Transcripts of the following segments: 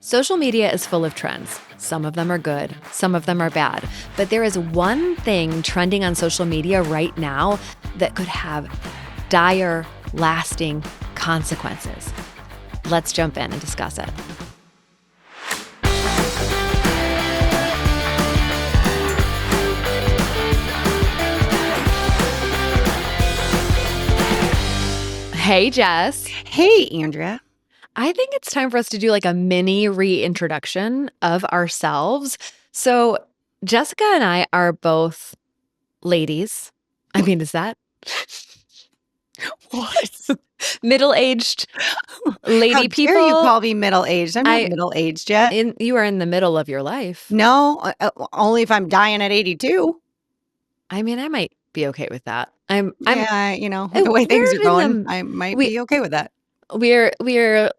Social media is full of trends. Some of them are good, some of them are bad. But there is one thing trending on social media right now that could have dire, lasting consequences. Let's jump in and discuss it. Hey, Jess. Hey, Andrea. I think it's time for us to do like a mini reintroduction of ourselves. So, Jessica and I are both ladies. I mean, is that What? middle-aged lady How people? dare you call me middle-aged? I'm not middle-aged yet. You are in the middle of your life. No, only if I'm dying at 82. I mean, I might be okay with that. The way things are going, I might be okay with that. We're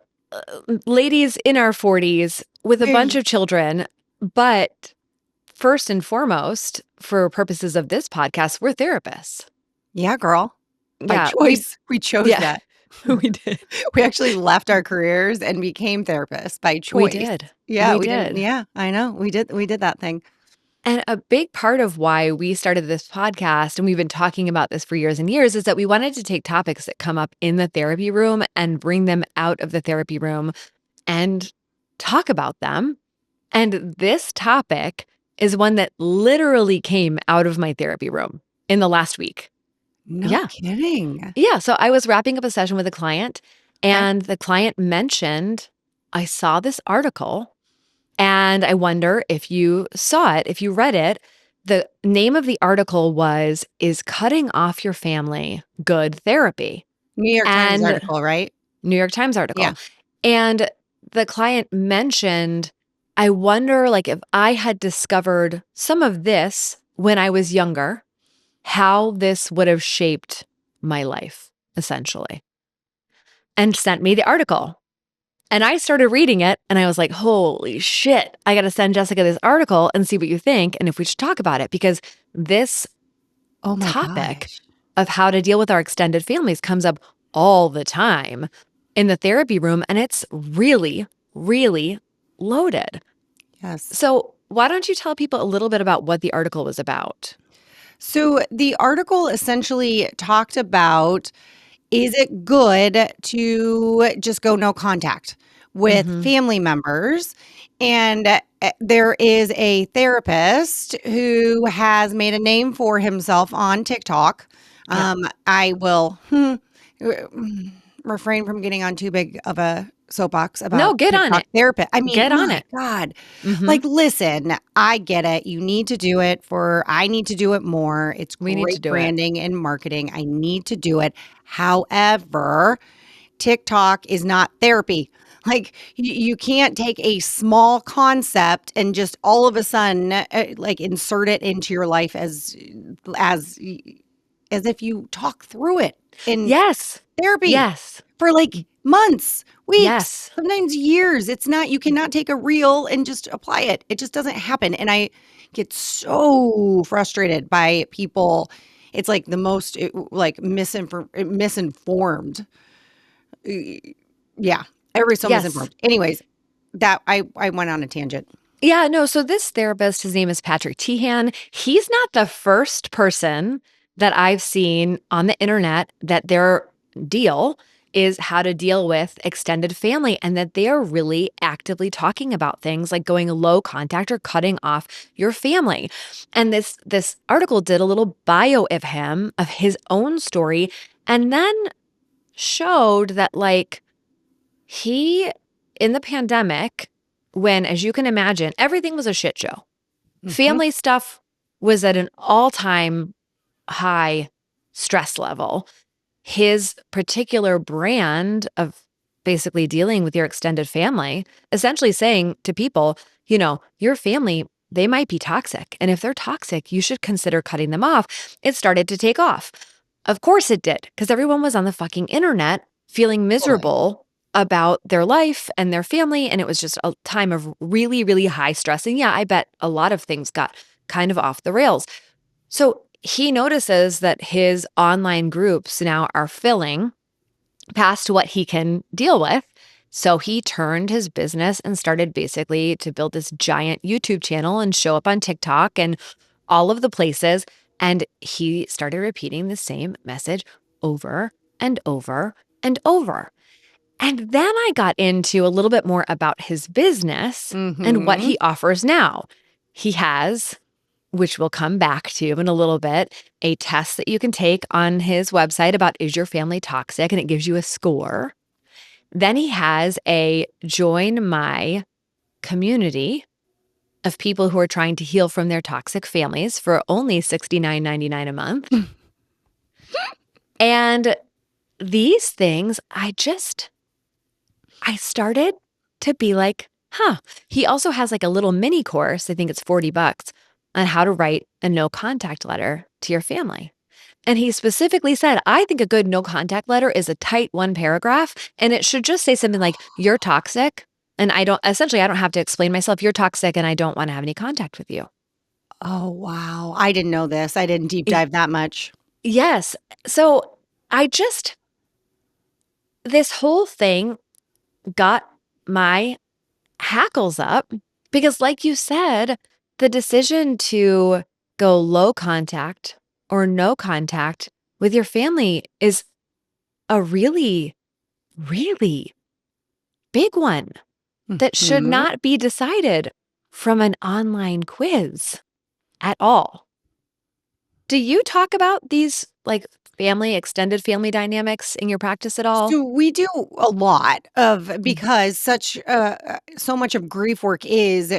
ladies in our 40s with a bunch of children, but first and foremost, for purposes of this podcast, we're therapists. Yeah, girl. By Yeah, choice. We chose that. We did. We actually left our careers and became therapists by choice. We did. Yeah, we did. Yeah, I know. We did that thing. And a big part of why we started this podcast, and we've been talking about this for years and years, is that we wanted to take topics that come up in the therapy room and bring them out of the therapy room and talk about them. And this topic is one that literally came out of my therapy room in the last week. No kidding. Yeah. So I was wrapping up a session with a client, and the client mentioned, I saw this article. And I wonder if you saw it, if you read it. The name of the article was, "Is Cutting Off Your Family Good Therapy?" New York Times article, right? New York Times article. Yeah. And the client mentioned, I wonder, like, if I had discovered some of this when I was younger, how this would have shaped my life, essentially. And sent me the article. And I started reading it and I was like, holy shit, I got to send Jessica this article and see what you think and if we should talk about it, because this topic of how to deal with our extended families comes up all the time in the therapy room, and it's really, really loaded. Yes. So why don't you tell people a little bit about what the article was about? So the article essentially talked about, is it good to just go no contact with family members? And there is a therapist who has made a name for himself on TikTok. I will refrain from getting on too big of a soapbox about No, get on it. Therapist. I mean, get on it. God, like, listen, I get it. You need to do it I need to do it more. It's great branding and marketing. I need to do it. However, TikTok is not therapy. Like, you can't take a small concept and just all of a sudden like insert it into your life as if you talk through it in therapy. Yes. For like months, weeks, Yes. sometimes years. It's not, you cannot take a reel and just apply it. It just doesn't happen. And I get so frustrated by people. It's like the most misinformed. Yeah. Everybody's so misinformed. Anyways, that I went on a tangent. Yeah, no. So this therapist, his name is Patrick Tehan. He's not the first person that I've seen on the internet that their deal is how to deal with extended family, and that they are really actively talking about things like going low contact or cutting off your family. And this article did a little bio of him, of his own story, and then showed that, like, he, in the pandemic, when, as you can imagine, everything was a shit show. Family stuff was at an all-time high stress level. His particular brand of basically dealing with your extended family, essentially saying to people, your family, they might be toxic. And if they're toxic, you should consider cutting them off. It started to take off. Of course it did, because everyone was on the fucking internet feeling miserable about their life and their family. And it was just a time of really, really high stress. And yeah, I bet a lot of things got kind of off the rails. So he notices that his online groups now are filling past what he can deal with. So he turned his business and started basically to build this giant YouTube channel and show up on TikTok and all of the places. And he started repeating the same message over and over and over. And then I got into a little bit more about his business and what Mhm. he offers now. He has, which we'll come back to in a little bit, a test that you can take on his website about is your family toxic, and it gives you a score. Then he has a join my community of people who are trying to heal from their toxic families for only $69.99 a month. And these things, I started to be like, huh. He also has like a little mini course, I think it's $40, on how to write a no contact letter to your family. And he specifically said, I think a good no contact letter is a tight one paragraph, and it should just say something like, you're toxic. And I don't have to explain myself. You're toxic and I don't want to have any contact with you. Oh, wow. I didn't know this. I didn't deep Y- dive that much. Yes. So this whole thing got my hackles up because, like you said, the decision to go low contact or no contact with your family is a really, really big one that should Mhm. not be decided from an online quiz at all. Do you talk about these like extended family dynamics in your practice at all? So we do a lot of Mhm. because so much of grief work is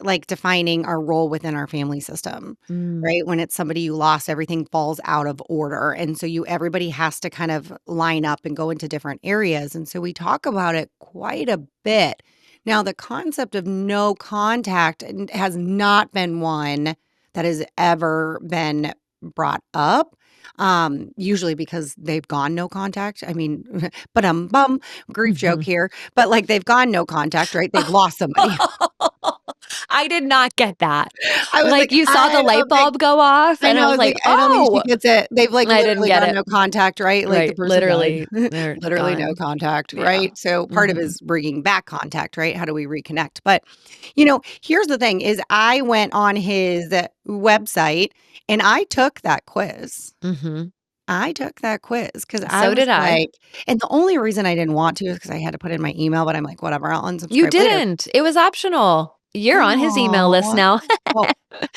like defining our role within our family system, Mm, right? When it's somebody you lost, everything falls out of order, and so everybody has to kind of line up and go into different areas, and so we talk about it quite a bit. Now, the concept of no contact has not been one that has ever been brought up. Usually because they've gone no contact. I mean, but bum grief joke mhm. here, but like they've gone no contact, right? They've lost somebody. I did not get that. I was like, Like, you saw the I light don't think bulb go off, I and know, I I was was like, like, I don't think she "Oh!" gets it. They've like I didn't literally get gone it. no contact, right? Like the Right, person died, literally, they're literally no gone. contact, Yeah. right? So part of it Mhm. is bringing back contact, right? How do we reconnect? But here's the thing: is I went on his website and I took that quiz. Mhm. I took that quiz because I So was did I. like and the only reason I didn't want to is because I had to put in my email, but I'm like, "Whatever, I'll You unsubscribe later." didn't. It was optional. You're on his email list Oh, now. well,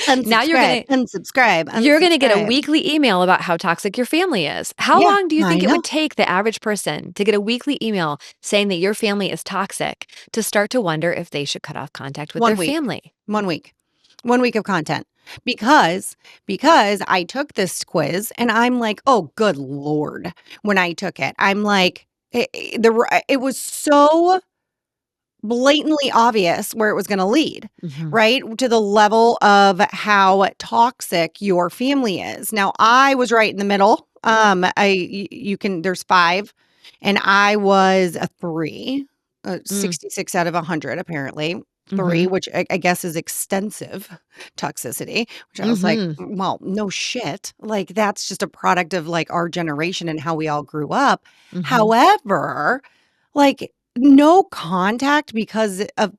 Now unsubscribe, unsubscribe, you're gonna get a unsubscribe. weekly email about how toxic your family is. How Yeah, long do you I think it know. would take the average person to get a weekly email saying that your family is toxic to start to wonder if they should cut off contact with 1 their week. family? 1 week. 1 week of content. Because because I took this quiz and I'm like, "Oh, good lord." When I took it, I'm like, it was so blatantly obvious where it was gonna lead, Mhm. right? To the level of how toxic your family is. Now, I was right in the middle. You can there's 5, and I was a 3, Mm. 66 out of 100 apparently. 3, Mhm. which I guess is extensive toxicity, which I was like, Mhm. Well, no shit. Like, that's just a product of, like, our generation and how we all grew up." Mhm. However, like, no contact because of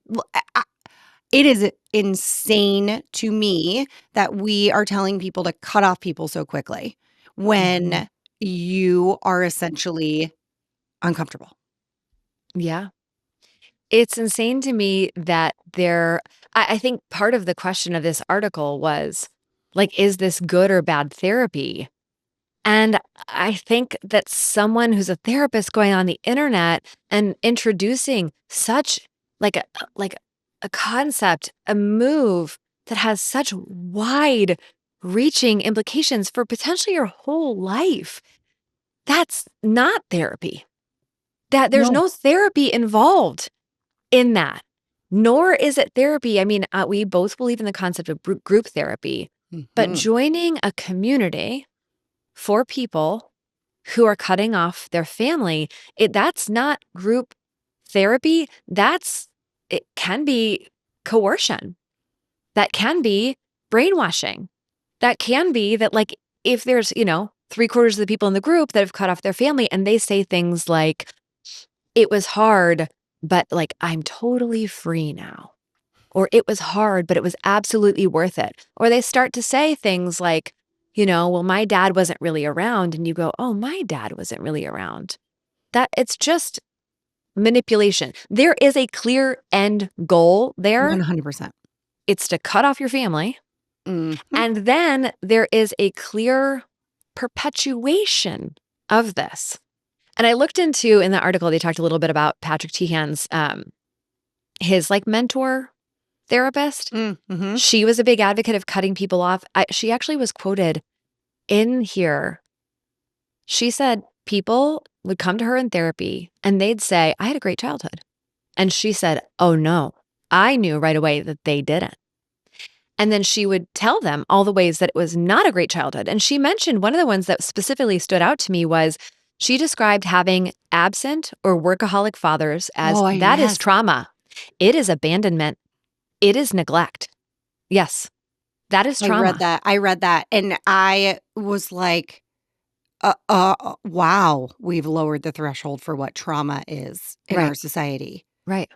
it is insane to me that we are telling people to cut off people so quickly Mhm. when you are essentially uncomfortable. Yeah. It's insane to me that I think part of the question of this article was, like, is this good or bad therapy? And I think that someone who's a therapist going on the internet and introducing such like a like a concept, a move that has such wide reaching implications for potentially your whole life. That's not therapy. That there's No. no therapy involved in that. Nor is it therapy. I mean, we both believe in the concept of group therapy, but Mhm. joining a community for people who are cutting off their family, that's not group therapy. It can be coercion. That can be brainwashing. That can be that, like, if there's, three-quarters of the people in the group that have cut off their family and they say things like, it was hard but like, I'm totally free now. Or it was hard, but it was absolutely worth it. Or they start to say things like, well, my dad wasn't really around. And you go, oh, my dad wasn't really around. That it's just manipulation. There is a clear end goal there. 100%. It's to cut off your family. Mhm. And then there is a clear perpetuation of this. And I looked into in the article, they talked a little bit about Patrick Teahan's, his like mentor therapist. Mhm. She was a big advocate of cutting people off. She actually was quoted in here. She said people would come to her in therapy and they'd say, I had a great childhood. And she said, oh no, I knew right away that they didn't. And then she would tell them all the ways that it was not a great childhood. And she mentioned one of the ones that specifically stood out to me was she described having absent or workaholic fathers as Oh, that is yes. trauma. It is abandonment. It is neglect. Yes, that is trauma. I read that, and I was like, wow, we've lowered the threshold for what trauma is in Right. our society." Right.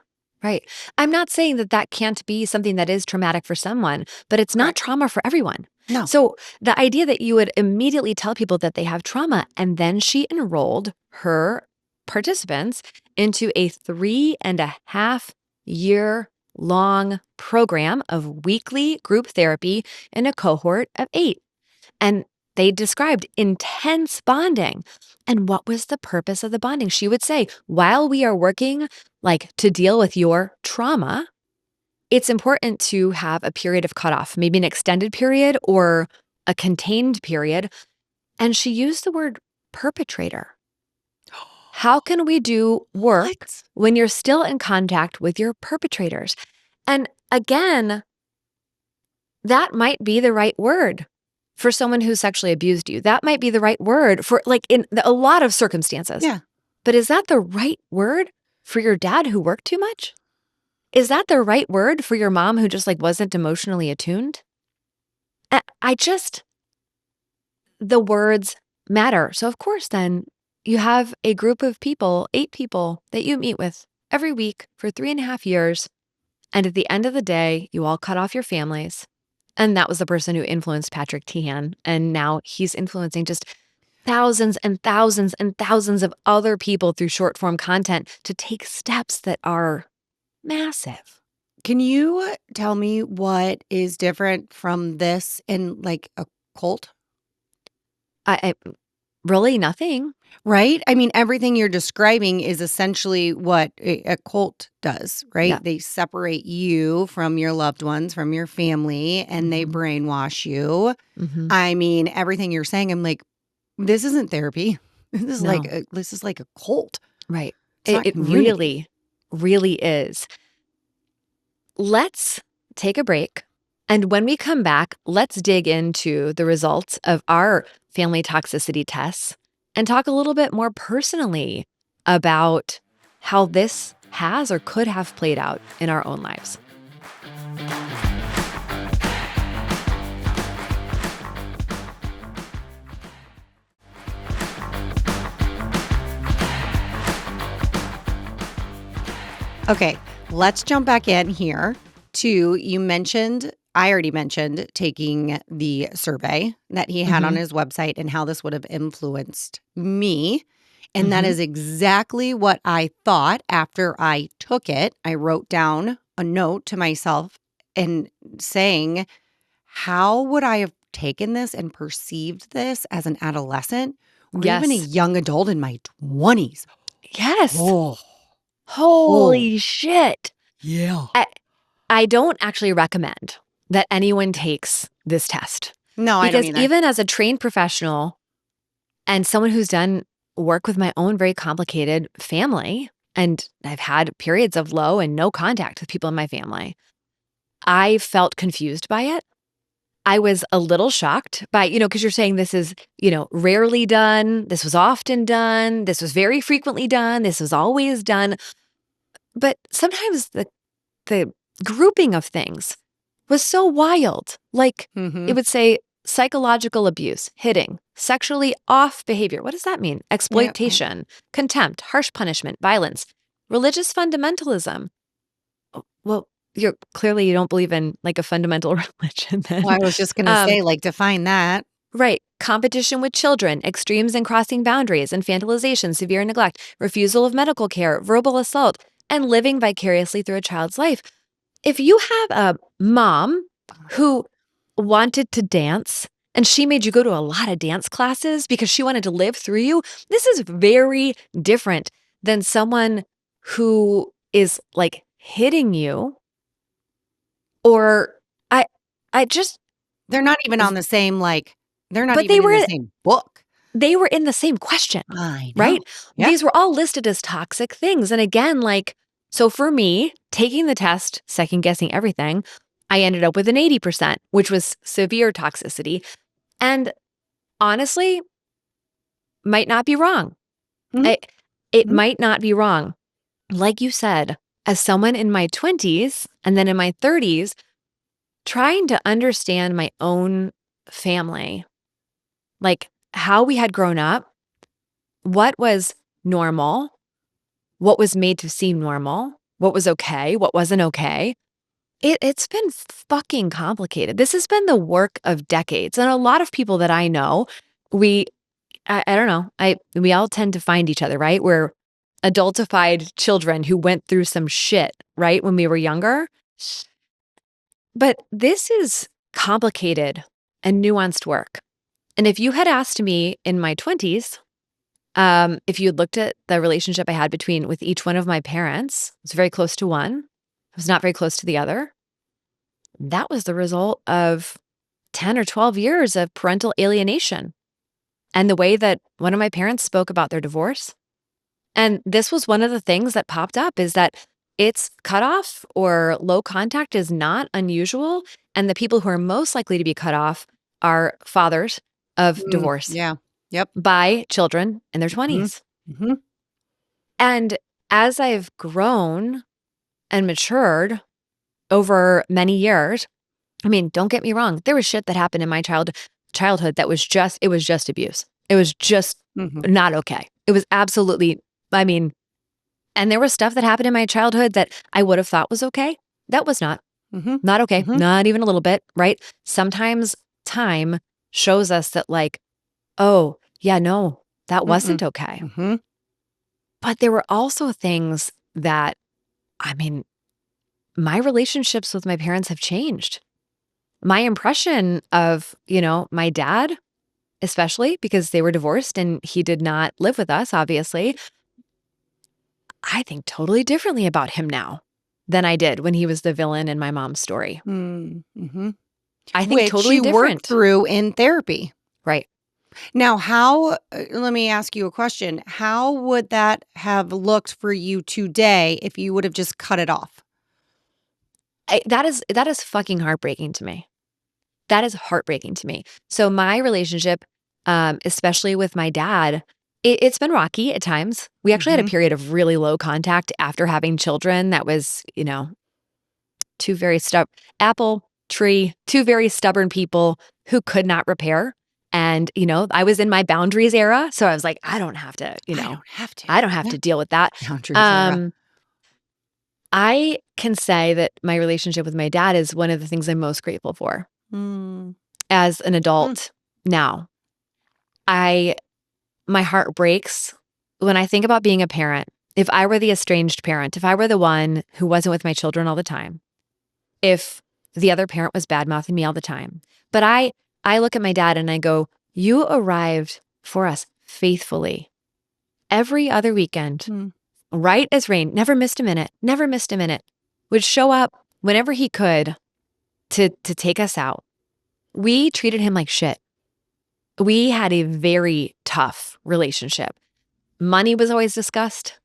Right. I'm not saying that that can't be something that is traumatic for someone, but it's not Correct. trauma for everyone. No. So the idea that you would immediately tell people that they have trauma, and then she enrolled her participants into a 3.5 year long program of weekly group therapy in a cohort of 8. And they described intense bonding. And what was the purpose of the bonding? She would say, while we are working like to deal with your trauma, it's important to have a period of cutoff, maybe an extended period or a contained period. And she used the word perpetrator. How can we do work What? when you're still in contact with your perpetrators? And again, that might be the right word for someone who sexually abused you. That might be the right word for like in a lot of circumstances. Yeah. But is that the right word for your dad who worked too much? Is that the right word for your mom who just like wasn't emotionally attuned? I just, the words matter. So of course then you have a group of people, 8 people that you meet with every week for 3.5 years. And at the end of the day, you all cut off your families. And that was the person who influenced Patrick Teahan. And now he's influencing just thousands and thousands and thousands of other people through short form content to take steps that are massive. Can you tell me what is different from this in, like, a cult? I really nothing. Right? I mean, everything you're describing is essentially what a cult does, Yeah. right? They separate you from your loved ones, from your family, and they Mhm. brainwash you. Mhm. I mean, everything you're saying, I'm like, this isn't therapy. No. This is like a cult. Right. It's not It community. really, really is. Let's take a break. And when we come back, let's dig into the results of our family toxicity tests and talk a little bit more personally about how this has or could have played out in our own lives. Okay, let's jump back in here to I already mentioned taking the survey that he had on Mhm. his website and how this would have influenced me. And that Mhm. is exactly what I thought after I took it. I wrote down a note to myself and saying, how would I have taken this and perceived this as an adolescent or even a Yes. young adult in my 20s? Yes. Oh, oh, Holy shit. yeah. I, I don't actually recommend that anyone takes this test No, I don't because either. even as a trained professional and someone who's done work with my own very complicated family, and I've had periods of low and no contact with people in my family, I felt confused by it. I was a little shocked by, because you're saying this is, rarely done. This was often done. This was very frequently done. This was always done. But sometimes the grouping of things was so wild. Like it Mhm. would say psychological abuse, hitting, sexually off behavior. What does that mean? Yeah. Exploitation, contempt, harsh punishment, violence, religious fundamentalism. Well, you don't believe in like a fundamental religion then. Well, I was just gonna say, like, define that. Right. Competition with children, extremes in crossing boundaries, infantilization, severe neglect, refusal of medical care, verbal assault, and living vicariously through a child's life. If you have a mom who wanted to dance and she made you go to a lot of dance classes because she wanted to live through you, this is very different than someone who is like hitting you or I I just They're not even on the same, like they're not but even in the same book. they were in the same question, I right? know. Yep. These were all listed as toxic things. And again, like, so for me, taking the test, second guessing everything, I ended up with an 80%, which was severe toxicity. And honestly, might not be wrong. Mhm, I, it mhm, might not be wrong. Like you said, as someone in my 20s and then in my 30s, trying to understand my own family, like how we had grown up, what was normal, what was made to seem normal, what was okay, what wasn't okay. It's been fucking complicated. This has been the work of decades. And a lot of people that I know, we, I don't know, we all tend to find each other, right? We're adultified children who went through some shit, right? When we were younger. But this is complicated and nuanced work. And if you had asked me in my 20s, if you had looked at the relationship I had with each one of my parents, it was very close to one. I was not very close to the other. That was the result of 10 or 12 years of parental alienation and the way that one of my parents spoke about their divorce. And this was one of the things that popped up is that it's cut off or low contact is not unusual. And the people who are most likely to be cut off are fathers of divorce yeah. Yep. by children in their Mhm, 20s. mhm, And as I've grown and matured over many years, I mean, don't get me wrong, there was shit that happened in my childhood that was just abuse. It was just mhm, not okay. It was absolutely, I mean, and there was stuff that happened in my childhood that I would have thought was okay. That was mhm, not okay, mhm, not even a little bit, right? Sometimes time shows us that like, oh, yeah, no, that mm-mm, wasn't okay. mhm, But there were also things that, I mean, my relationships with my parents have changed. My impression of, my dad, especially because they were divorced and he did not live with us, obviously, I think totally differently about him now than I did when he was the villain in my mom's story. mhm. I think Which totally you work different. through in therapy. Right. Now, how let me ask you a question. How would that have looked for you today if you would have just cut it off? That is fucking heartbreaking to me. That is heartbreaking to me. So my relationship, especially with my dad, it's been rocky at times. We actually had a Mhm, period of really low contact after having children. That was, two very apple tree, two very stubborn people who could not repair. And, I was in my boundaries era. So I was like, I don't have to, I don't have to. I don't have Yeah. to deal with that. Boundaries era. Um, I can say that my relationship with my dad is one of the things I'm most grateful for Mm, as an mm, adult now. I My heart breaks when I think about being a parent. If I were the estranged parent, if I were the one who wasn't with my children all the time, if the other parent was bad mouthing me all the time. But I look at my dad and I go, "You arrived for us faithfully every other weekend, mm. right as rain, never missed a minute, never missed a minute." Would show up whenever he could to take us out. We treated him like shit. We had a very tough relationship. Money was always discussed.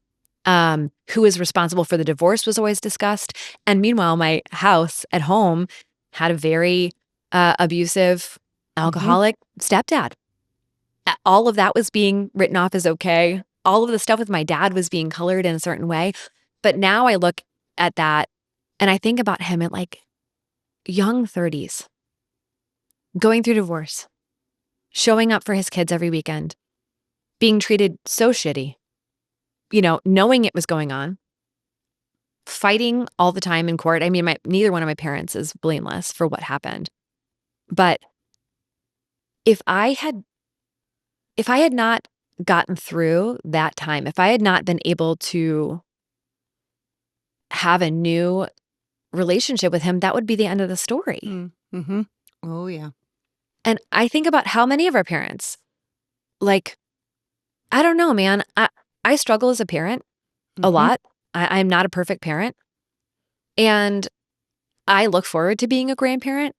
Who is responsible for the divorce was always discussed. And meanwhile, my house at home had a very abusive, Mhm, alcoholic stepdad. All of that was being written off as okay. All of the stuff with my dad was being colored in a certain way. But now I look at that and I think about him at like young 30s, going through divorce, showing up for his kids every weekend, being treated so shitty, knowing it was going on. fighting all the time in court. I mean, neither one of my parents is blameless for what happened. But if I had not gotten through that time, if I had not been able to have a new relationship with him, that would be the end of the story. Mm-hmm. Oh, yeah. And I think about how many of our parents, like, I don't know, man. I struggle as a parent a lot. I'm not a perfect parent. And I look forward to being a grandparent.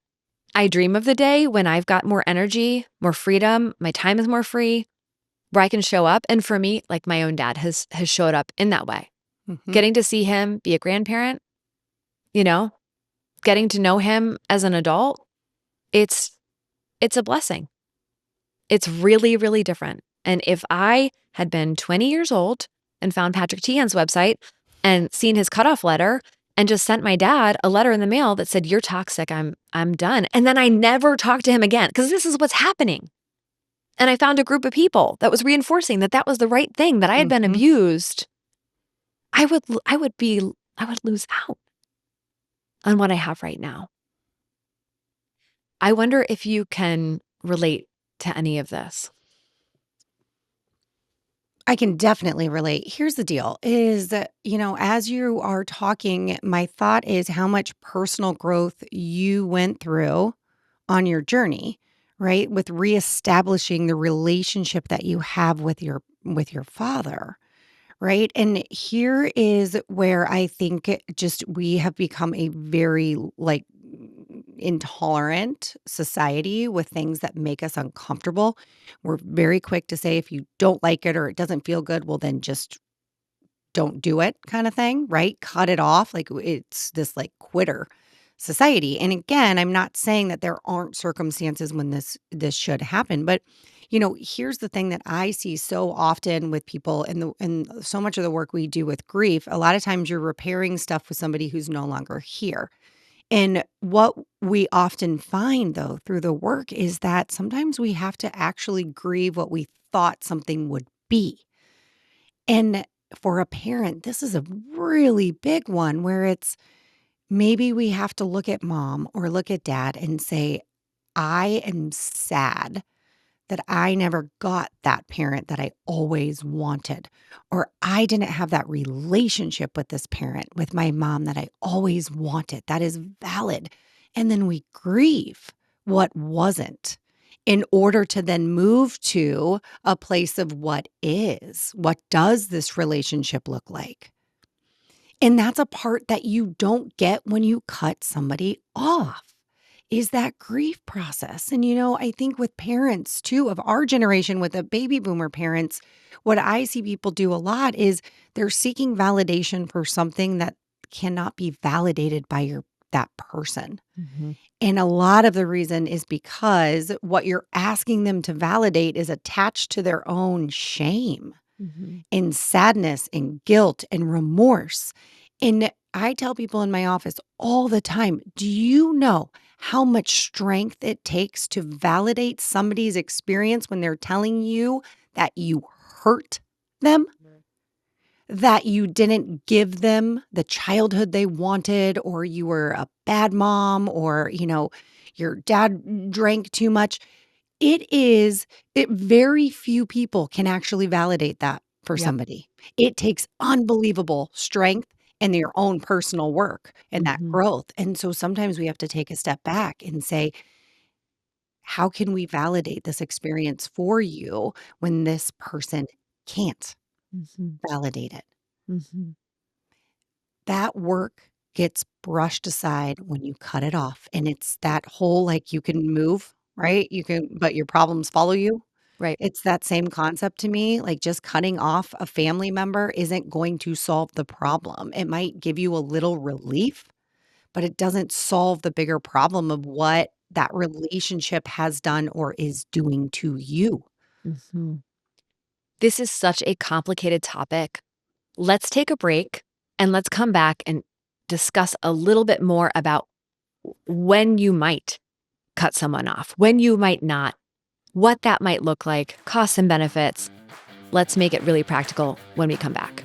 I dream of the day when I've got more energy, more freedom, my time is more free, where I can show up. And for me, like my own dad has showed up in that way. Getting to see him be a grandparent, getting to know him as an adult, it's a blessing. It's really, really different. And if I had been 20 years old and found Patrick Tian's website and seen his cutoff letter and just sent my dad a letter in the mail that said, "You're toxic, I'm done." And then I never talked to him again because this is what's happening. And I found a group of people that was reinforcing that was the right thing, that I had been abused. I would lose out on what I have right now. I wonder if you can relate to any of this. I can definitely relate. Here's the deal is that, as you are talking, my thought is how much personal growth you went through on your journey, right? With reestablishing the relationship that you have with your father, right? And here is where I think we have become a very intolerant society with things that make us uncomfortable. We're very quick to say if you don't like it or it doesn't feel good, well then just don't do it kind of thing, right? Cut it off. Like it's this quitter society. And again, I'm not saying that there aren't circumstances when this should happen, but here's the thing that I see so often with people and so much of the work we do with grief, a lot of times you're repairing stuff with somebody who's no longer here. And what we often find, though, through the work is that sometimes we have to actually grieve what we thought something would be. And for a parent, this is a really big one where it's maybe we have to look at mom or look at dad and say, I am sad that I never got that parent that I always wanted, or I didn't have that relationship with this parent, with my mom that I always wanted. That is valid. And then we grieve what wasn't in order to then move to a place of what is. What does this relationship look like? And that's a part that you don't get when you cut somebody off. Is that grief process. And, I think with parents too, of our generation, with the baby boomer parents, what I see people do a lot is they're seeking validation for something that cannot be validated by that person. And a lot of the reason is because what you're asking them to validate is attached to their own shame and sadness and guilt and remorse. And I tell people in my office all the time, do you know how much strength it takes to validate somebody's experience when they're telling you that you hurt them, that you didn't give them the childhood they wanted, or you were a bad mom, or, your dad drank too much? Very few people can actually validate that for somebody. It takes unbelievable strength and their own personal work and that growth. And so sometimes we have to take a step back and say, how can we validate this experience for you when this person can't validate it? That work gets brushed aside when you cut it off. And it's that whole, you can move, right? But your problems follow you. Right. It's that same concept to me. Just cutting off a family member isn't going to solve the problem. It might give you a little relief, but it doesn't solve the bigger problem of what that relationship has done or is doing to you. This is such a complicated topic. Let's take a break and let's come back and discuss a little bit more about when you might cut someone off, when you might not, what that might look like, costs and benefits. Let's make it really practical when we come back.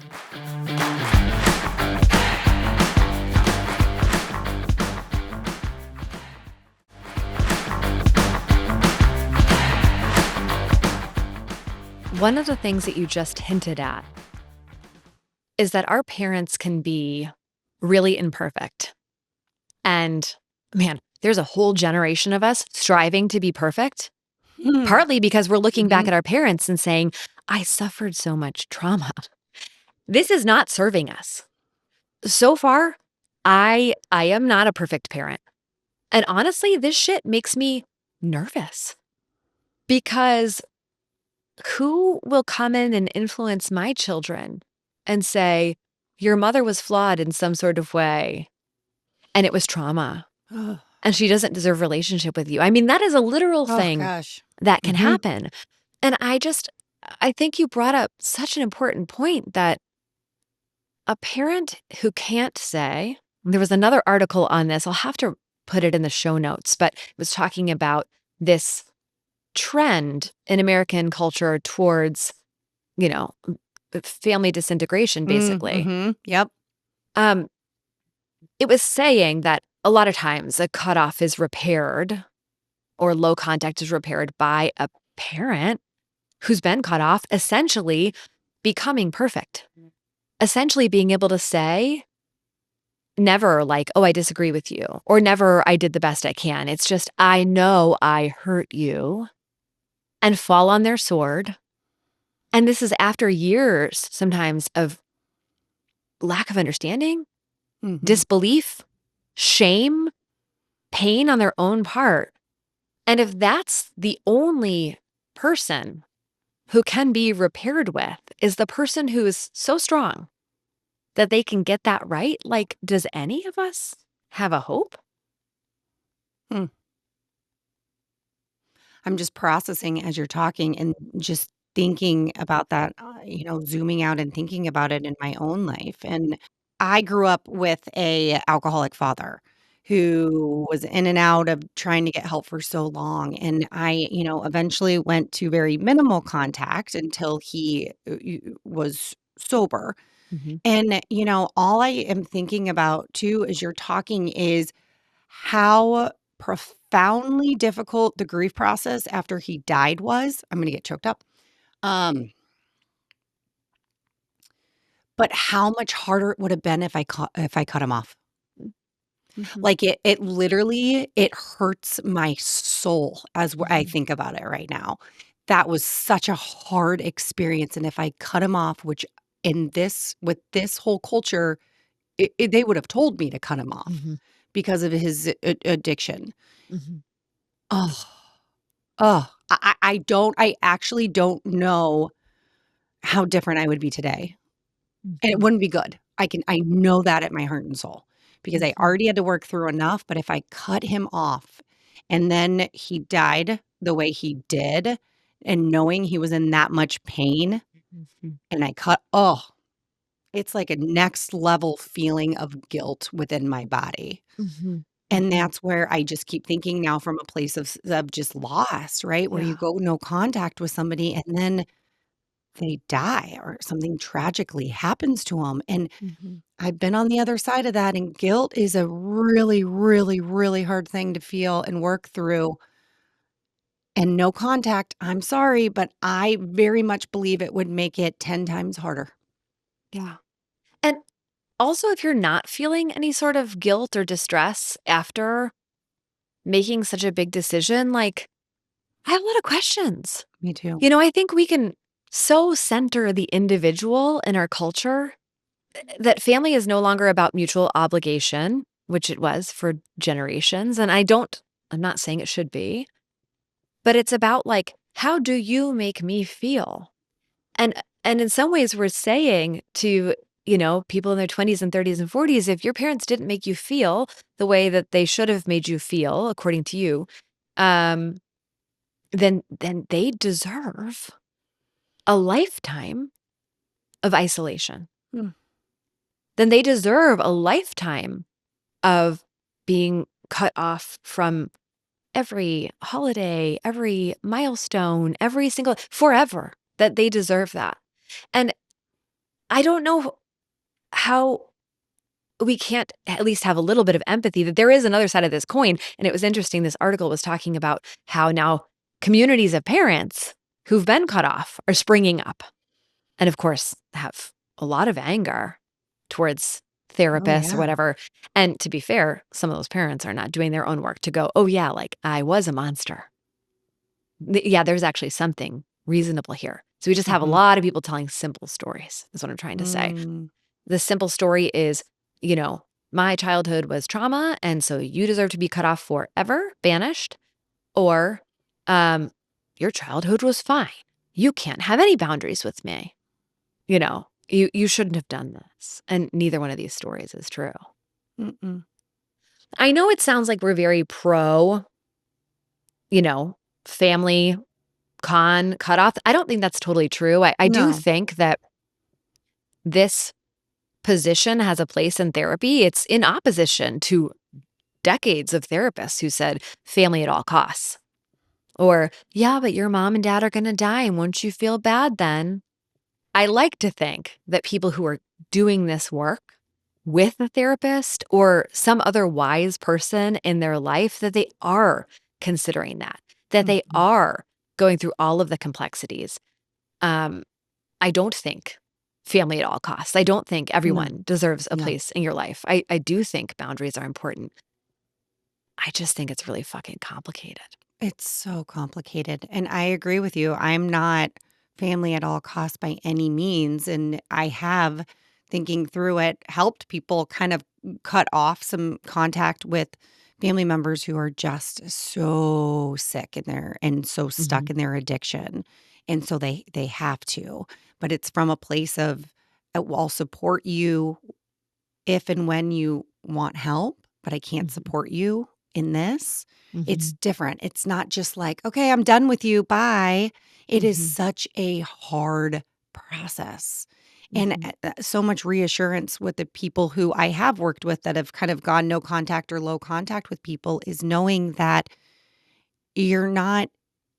one of the things that you just hinted at is that our parents can be really imperfect. And man, there's a whole generation of us striving to be perfect, Mm. partly because we're looking back Mhm. at our parents and saying, I suffered so much trauma. This is not serving us. So far, I am not a perfect parent. And honestly, this shit makes me nervous because who will come in and influence my children and say, your mother was flawed in some sort of way and it was trauma Oh, and she doesn't deserve relationship with you. I mean, that is a literal oh thing gosh. that can Mhm. happen. And I think you brought up such an important point that a parent who can't say, there was another article on this, I'll have to put it in the show notes, but it was talking about this trend in American culture towards, you know, family disintegration, basically. Mhm. Yep. Um, it was saying that a lot of times a cutoff is repaired or low contact is repaired by a parent who's been cut off, essentially becoming perfect, essentially being able to say, never like, oh, I disagree with you, or never, I did the best I can. It's just, I know I hurt you and fall on their sword. And this is after years sometimes of lack of understanding, Mhm. disbelief, shame, pain on their own part. And if that's the only person who can be repaired with is the person who is so strong that they can get that right, like, does any of us have a hope? Hmm. I'm just processing as you're talking and just thinking about that, zooming out and thinking about it in my own life. And I grew up with a alcoholic father who was in and out of trying to get help for so long. And I, eventually went to very minimal contact until he was sober. Mhm. And, all I am thinking about too as you're talking is how profoundly difficult the grief process after he died was. I'm gonna get choked up. Um, but how much harder it would have been if I cut him off. Mhm. Like, it literally it hurts my soul as I Mhm. think about it right now. That was such a hard experience, and if I cut him off, which in this with this whole culture, they would have told me to cut him off Mhm. because of his addiction. Mhm. Oh. Oh, I actually don't know how different I would be today, and it Mhm. wouldn't be good. I know that at my heart and soul because I Mhm. already had to work through enough, but if I cut him off and then he died the way he did and knowing he was in that much pain Mhm. and it's like a next level feeling of guilt within my body. Mhm. And Mhm. that's where I just keep thinking now from a place of just loss, right? Where you Yeah. go no contact with somebody and then they die or something tragically happens to them. And Mhm. I've been on the other side of that, and guilt is a really, really, really hard thing to feel and work through. And no contact, I'm sorry, but I very much believe it would make it 10 times harder. Yeah. And also, if you're not feeling any sort of guilt or distress after making such a big decision, like, I have a lot of questions. Me too. I think we can so center the individual in our culture that family is no longer about mutual obligation, which it was for generations. And I'm not saying it should be, but it's about like, how do you make me feel? And and in some ways we're saying to, people in their 20s and 30s and 40s, if your parents didn't make you feel the way that they should have made you feel, according to you, um, then they deserve a lifetime of isolation. Hmm. Then they deserve a lifetime of being cut off from every holiday, every milestone, every single forever, that they deserve that. And I don't know how we can't at least have a little bit of empathy that there is another side of this coin. And it was interesting. This article was talking about how now communities of parents who've been cut off are springing up and, of course, have a lot of anger towards Oh, therapists or yeah. whatever. And to be fair, some of those parents are not doing their own work to go, oh, yeah, like I was a monster. Yeah, there's actually something reasonable here. So we just have a Mhm. lot of people telling simple stories, is what I'm trying to say. Mm. The simple story is, you know, my childhood was trauma, and so you deserve to be cut off forever, banished, or um, your childhood was fine. You can't have any boundaries with me. You shouldn't have done this. And neither one of these stories is true. Mm-mm. I know it sounds like we're very pro, you know, family con cutoff. I don't think that's totally true. I do No. think that this position has a place in therapy. It's in opposition to decades of therapists who said family at all costs. Or, yeah, but your mom and dad are going to die. And won't you feel bad then? I like to think that people who are doing this work with a therapist or some other wise person in their life, that they are considering that they Mhm. are going through all of the complexities. Um, I don't think family at all costs. I don't think No. everyone deserves a No. place in your life. I do think boundaries are important. I just think it's really fucking complicated. It's so complicated, and I agree with you. I'm not family at all costs by any means, and I have, thinking through it, helped people kind of cut off some contact with family members who are just so sick in their and so stuck Mhm, in their addiction, and so they have to, but it's from a place of, "I'll support you if and when you want help, but I can't mhm, support you in this." It's mhm, different. It's not just like, "Okay, I'm done with you. Bye." It is mhm, such a hard process. And mhm, so much reassurance with the people who I have worked with that have kind of gone no contact or low contact with people is knowing that you're not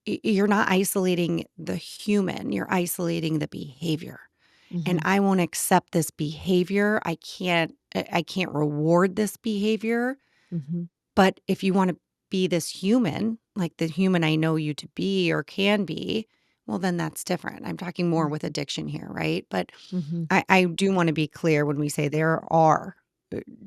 you're not isolating the human, you're isolating the behavior, and mhm, I won't accept this behavior. I can't reward this behavior, mhm, but if you wanna be this human, like the human I know you to be or can be, well, then that's different. I'm talking more with mhm, addiction here, right? But mhm, I do wanna be clear when we say there are,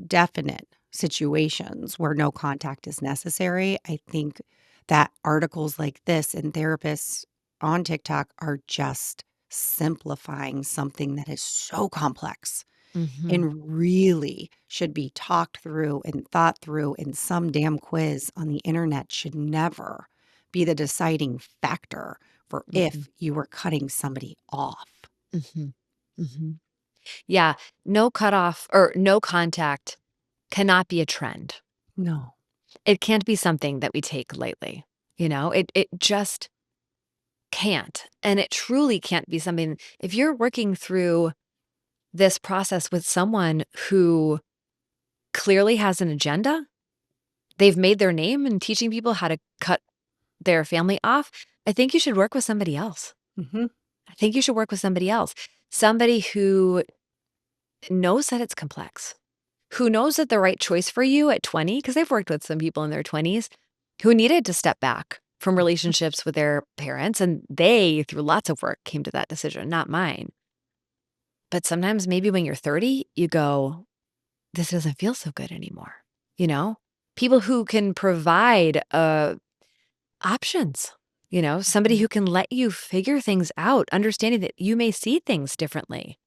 definite situations where no contact is necessary. I think that articles like this and therapists on TikTok are just simplifying something that is so complex mhm, and really should be talked through and thought through, and some damn quiz on the internet should never be the deciding factor for mhm, if you were cutting somebody off. mhm, mhm. Yeah, no cutoff or no contact cannot be a trend. No. It can't be something that we take lightly, It just can't, and it truly can't be something if you're working through this process with someone who clearly has an agenda, they've made their name in teaching people how to cut their family off, I think you should work with somebody else. Mhm. I think you should work with somebody else. Somebody who knows that it's complex, who knows that the right choice for you at 20, because I've worked with some people in their 20s who needed to step back from Mhm. relationships with their parents. And they, through lots of work, came to that decision, not mine. But sometimes maybe when you're 30, you go, this doesn't feel so good anymore. You know, people who can provide options, somebody Mhm. who can let you figure things out, understanding that you may see things differently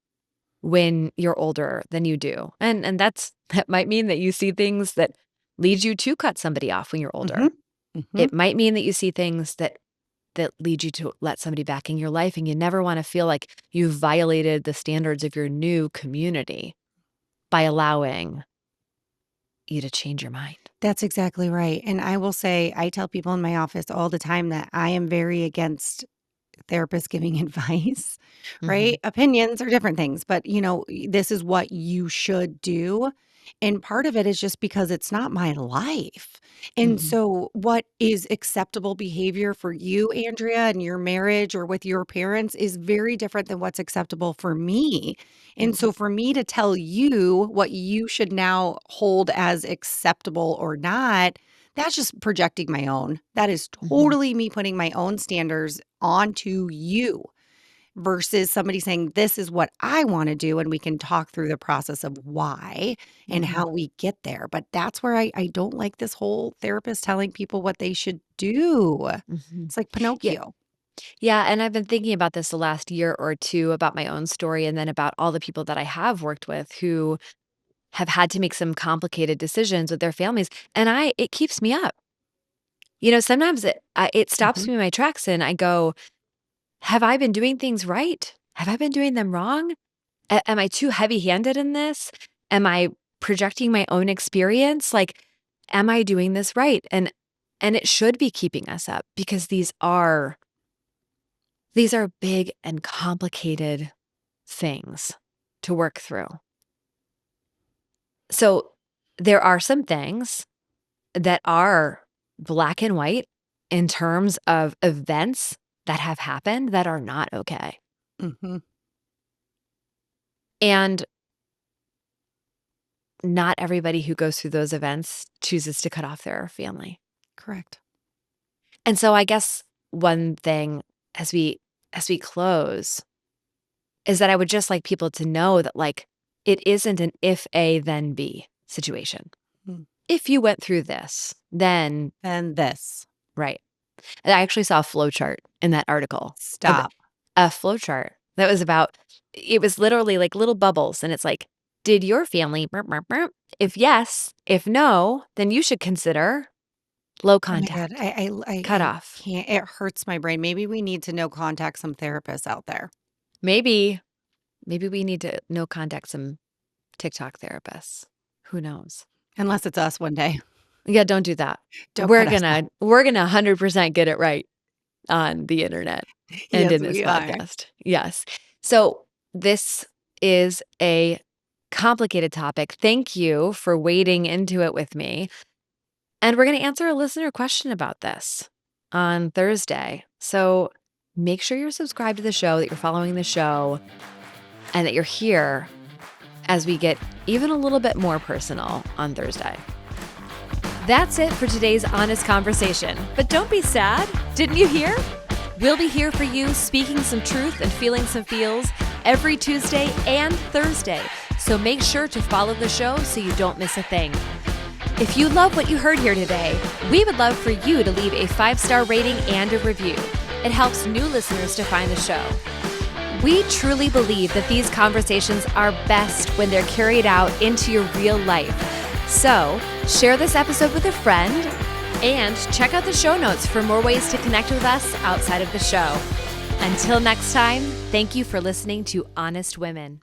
when you're older than you do. And that might mean that you see things that lead you to cut somebody off when you're older. Mhm. Mhm. It might mean that you see things that lead you to let somebody back in your life and you never want to feel like you've violated the standards of your new community by allowing you to change your mind. That's exactly right, and I will say, I tell people in my office all the time that I am very against therapist giving advice, right? Mhm, Opinions are different things, but this is what you should do. And part of it is just because it's not my life. And mhm, so, what is acceptable behavior for you, Andrea, and your marriage or with your parents is very different than what's acceptable for me. And mhm, so, for me to tell you what you should now hold as acceptable or not, That's just projecting my own. That is Mhm. totally me putting my own standards onto you versus somebody saying, "This is what I wanna do," and we can talk through the process of why and Mhm. how we get there, but that's where I don't like this whole therapist telling people what they should do. Mhm. It's like Yeah. Pinocchio. Yeah, and I've been thinking about this the last year or 2 about my own story and then about all the people that I have worked with who have had to make some complicated decisions with their families, and it keeps me up. Sometimes it stops Mhm. me in my tracks and I go, "Have I been doing things right? Have I been doing them wrong? Am I too heavy-handed in this? Am I projecting my own experience? Like, am I doing this right?" And it should be keeping us up because these are big and complicated things to work through. So, there are some things that are black and white in terms of events that have happened that are not okay. Mhm. And not everybody who goes through those events chooses to cut off their family. Correct. And so I guess one thing as we close is that I would just like people to know that like it isn't an if A then B situation. Mm. If you went through this, then And this. right. And I actually saw a flow chart in that article of Stop. a flow chart that was about it was literally like little bubbles and it's like, did your family burp, burp, burp? If yes, if no, then you should consider low Oh my god. contact, cut I off. can't it hurts my brain. Maybe we need to no contact some therapists out there. Maybe maybe we need to no contact some TikTok therapists. Who knows? Unless it's us one day. Yeah, don't do that. Don't We're cut us off. gonna we're gonna 100% get it right on the internet and Yes, in this we are. podcast. Yes. So this is a complicated topic. Thank you for wading into it with me. And we're going to answer a listener question about this on Thursday. So make sure you're subscribed to the show, that you're following the show, and that you're here as we get even a little bit more personal on Thursday. That's it for today's honest conversation. But don't be sad. Didn't you hear? We'll be here for you, speaking some truth and feeling some feels every Tuesday and Thursday. So make sure to follow the show so you don't miss a thing. If you love what you heard here today, we would love for you to leave a 5-star rating and a review. It helps new listeners to find the show. We truly believe that these conversations are best when they're carried out into your real life. So, share this episode with a friend and check out the show notes for more ways to connect with us outside of the show. Until next time, thank you for listening to Honest Women.